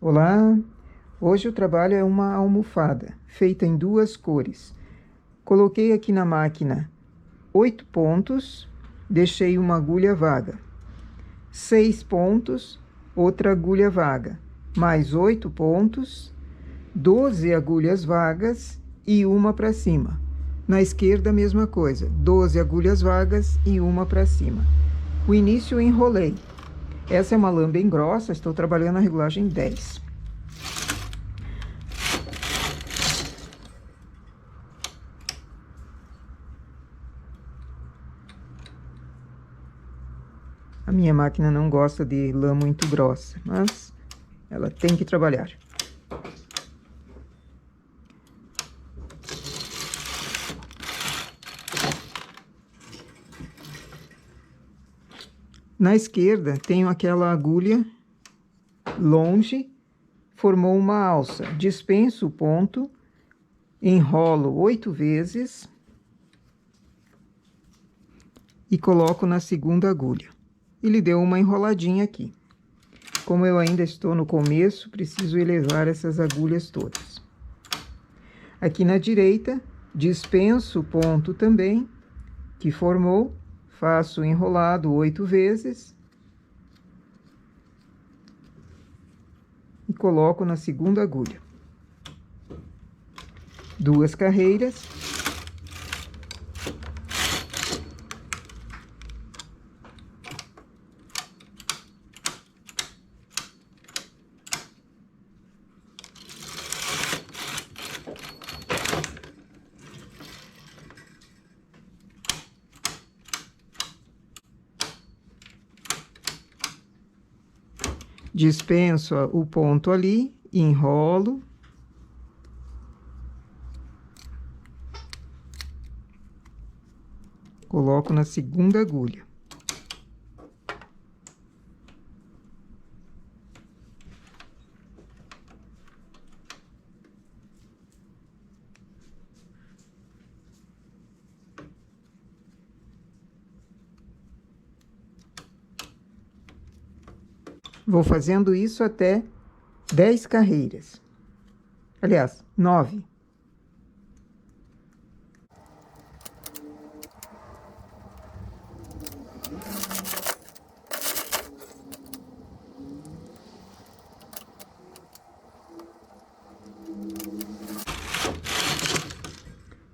Olá! Hoje o trabalho é uma almofada, feita em duas cores. Coloquei aqui na máquina 8 pontos, deixei uma agulha vaga. 6 pontos, outra agulha vaga. Mais 8 pontos, 12 agulhas vagas e uma para cima. Na esquerda, a mesma coisa, 12 agulhas vagas e uma para cima. O início eu enrolei. Essa é uma lã bem grossa, estou trabalhando na regulagem 10. A minha máquina não gosta de lã muito grossa, mas ela tem que trabalhar. Na esquerda, tenho aquela agulha longe, formou uma alça. Dispenso o ponto, enrolo 8 vezes e coloco na segunda agulha. Ele deu uma enroladinha aqui. Como eu ainda estou no começo, preciso elevar essas agulhas todas. Aqui na direita, dispenso o ponto também, que formou, faço enrolado 8 vezes e coloco na segunda agulha. 2 carreiras. Dispenso o ponto ali, enrolo. Coloco na segunda agulha. Vou fazendo isso até 10 carreiras. Aliás, 9.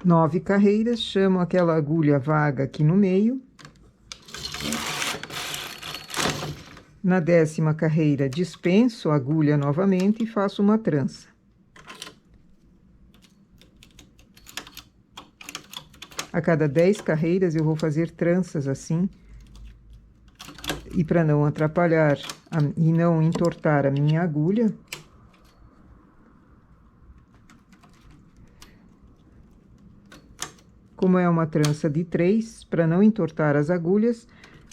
Nove carreiras, chamo aquela agulha vaga aqui no meio. Na 10ª carreira, dispenso a agulha novamente e faço uma trança. A cada 10 carreiras, eu vou fazer tranças assim. E para não atrapalhar e não entortar a minha agulha, como é uma trança de 3, para não entortar as agulhas,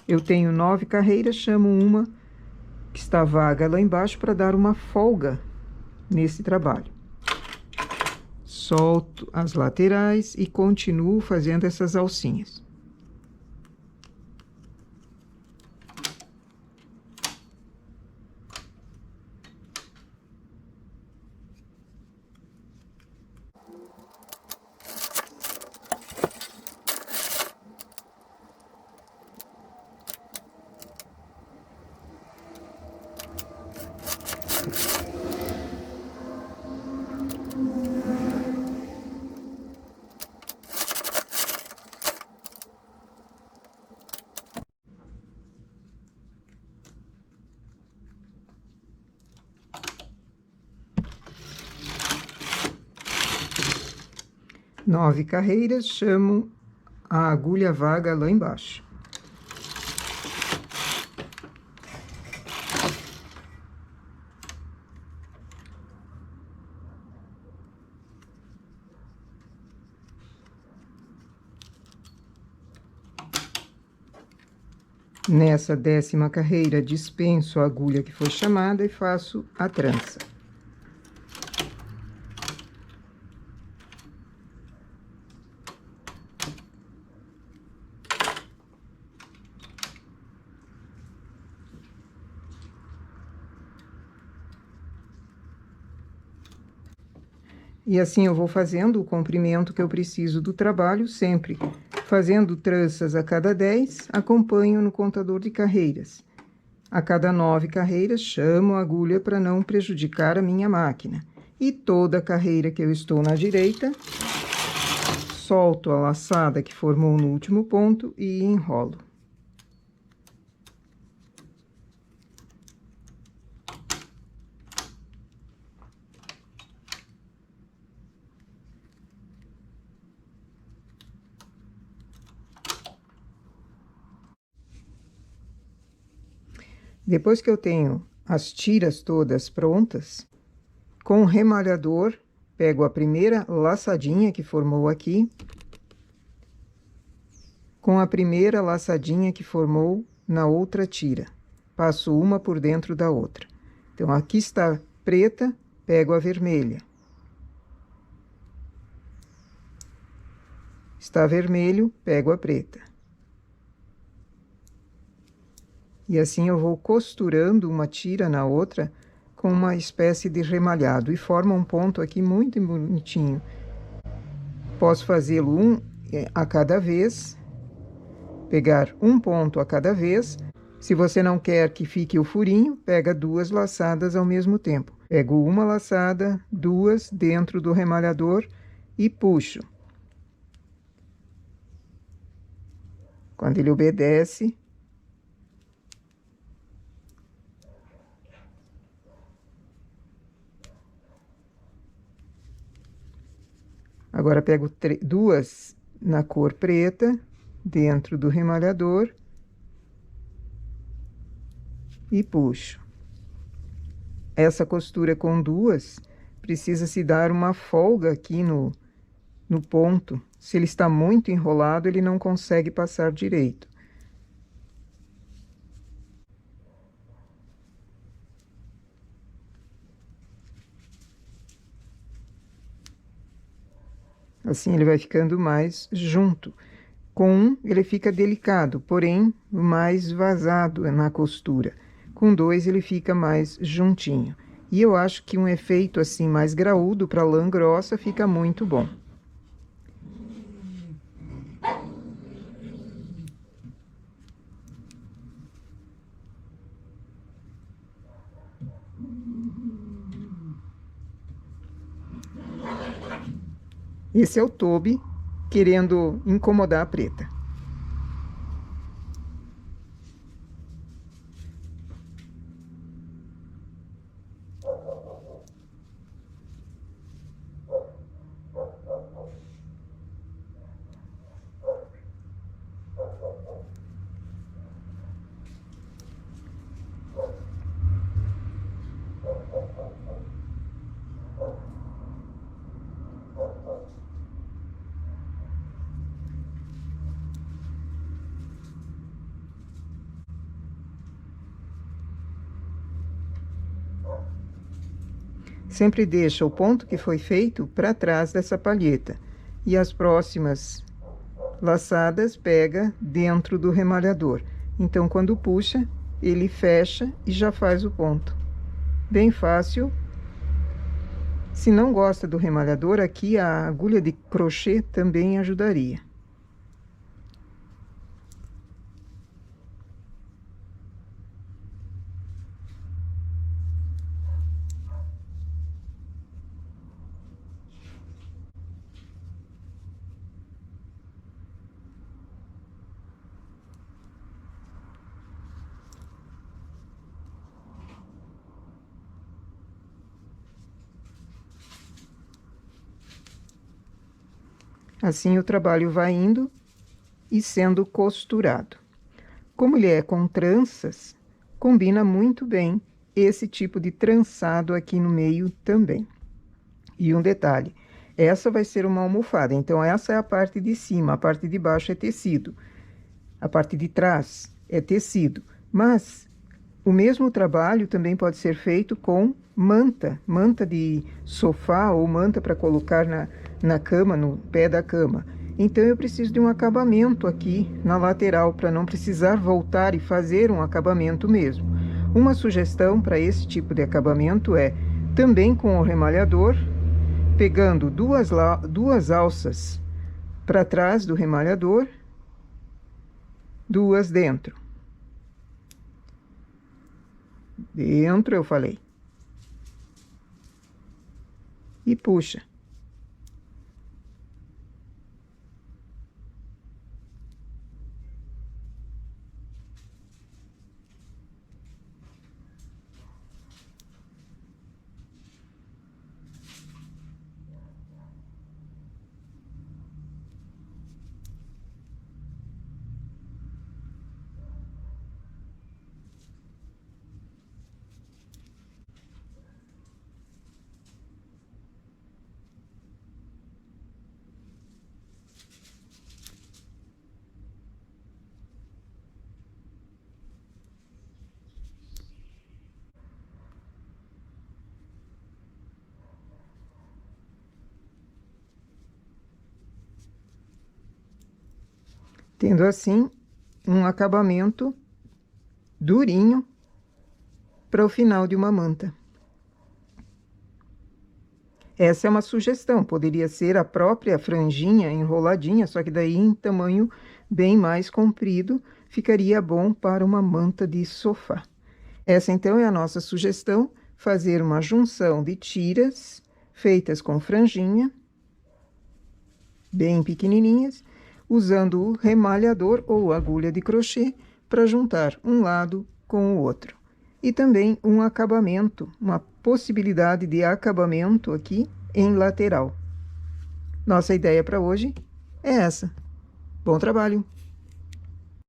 eu tenho 9 carreiras, chamo uma que está vaga lá embaixo para dar uma folga nesse trabalho. Solto as laterais e continuo fazendo essas alcinhas. Nove carreiras, chamo a agulha vaga lá embaixo. Nessa 10ª carreira, dispenso a agulha que foi chamada e faço a trança. E assim eu vou fazendo o comprimento que eu preciso do trabalho, sempre fazendo tranças a cada 10, acompanho no contador de carreiras. A cada 9 carreiras, chamo a agulha para não prejudicar a minha máquina. E toda carreira que eu estou na direita, solto a laçada que formou no último ponto e enrolo. Depois que eu tenho as tiras todas prontas, com o remalhador, pego a primeira laçadinha que formou aqui, com a primeira laçadinha que formou na outra tira. Passo uma por dentro da outra. Então, aqui está preta, pego a vermelha. Está vermelho, pego a preta. E assim eu vou costurando uma tira na outra com uma espécie de remalhado. E forma um ponto aqui muito bonitinho. Posso fazê-lo um a cada vez, pegar um ponto a cada vez. Se você não quer que fique o furinho, pega 2 laçadas ao mesmo tempo. Pego uma laçada, 2 dentro do remalhador e puxo. Quando ele obedece, agora pego 2 na cor preta, dentro do remalhador, e puxo. Essa costura com 2, precisa se dar uma folga aqui no ponto. Se ele está muito enrolado, ele não consegue passar direito. Assim ele vai ficando mais junto. Com um, ele fica delicado, porém mais vazado na costura. Com 2, ele fica mais juntinho. E eu acho que um efeito assim mais graúdo para lã grossa fica muito bom. Esse é o Toby querendo incomodar a preta. Sempre deixa o ponto que foi feito para trás dessa palheta. E as próximas laçadas pega dentro do remalhador. Então, quando puxa, ele fecha e já faz o ponto. Bem fácil. Se não gosta do remalhador, aqui a agulha de crochê também ajudaria. Assim o trabalho vai indo e sendo costurado. Como ele é com tranças, combina muito bem esse tipo de trançado aqui no meio também. E um detalhe, essa vai ser uma almofada, então essa é a parte de cima, a parte de baixo é tecido. A parte de trás é tecido, mas o mesmo trabalho também pode ser feito com manta de sofá ou manta para colocar na cama, no pé da cama. Então, eu preciso de um acabamento aqui na lateral, para não precisar voltar e fazer um acabamento mesmo. Uma sugestão para esse tipo de acabamento é, também com o remalhador, pegando duas alças para trás do remalhador, duas dentro. Dentro, eu falei. E puxa. Tendo assim um acabamento durinho para o final de uma manta. Essa é uma sugestão, poderia ser a própria franjinha enroladinha, só que daí em tamanho bem mais comprido, ficaria bom para uma manta de sofá. Essa então é a nossa sugestão, fazer uma junção de tiras feitas com franjinha, bem pequenininhas, usando o remalhador ou agulha de crochê para juntar um lado com o outro. E também um acabamento, uma possibilidade de acabamento aqui em lateral. Nossa ideia para hoje é essa. Bom trabalho!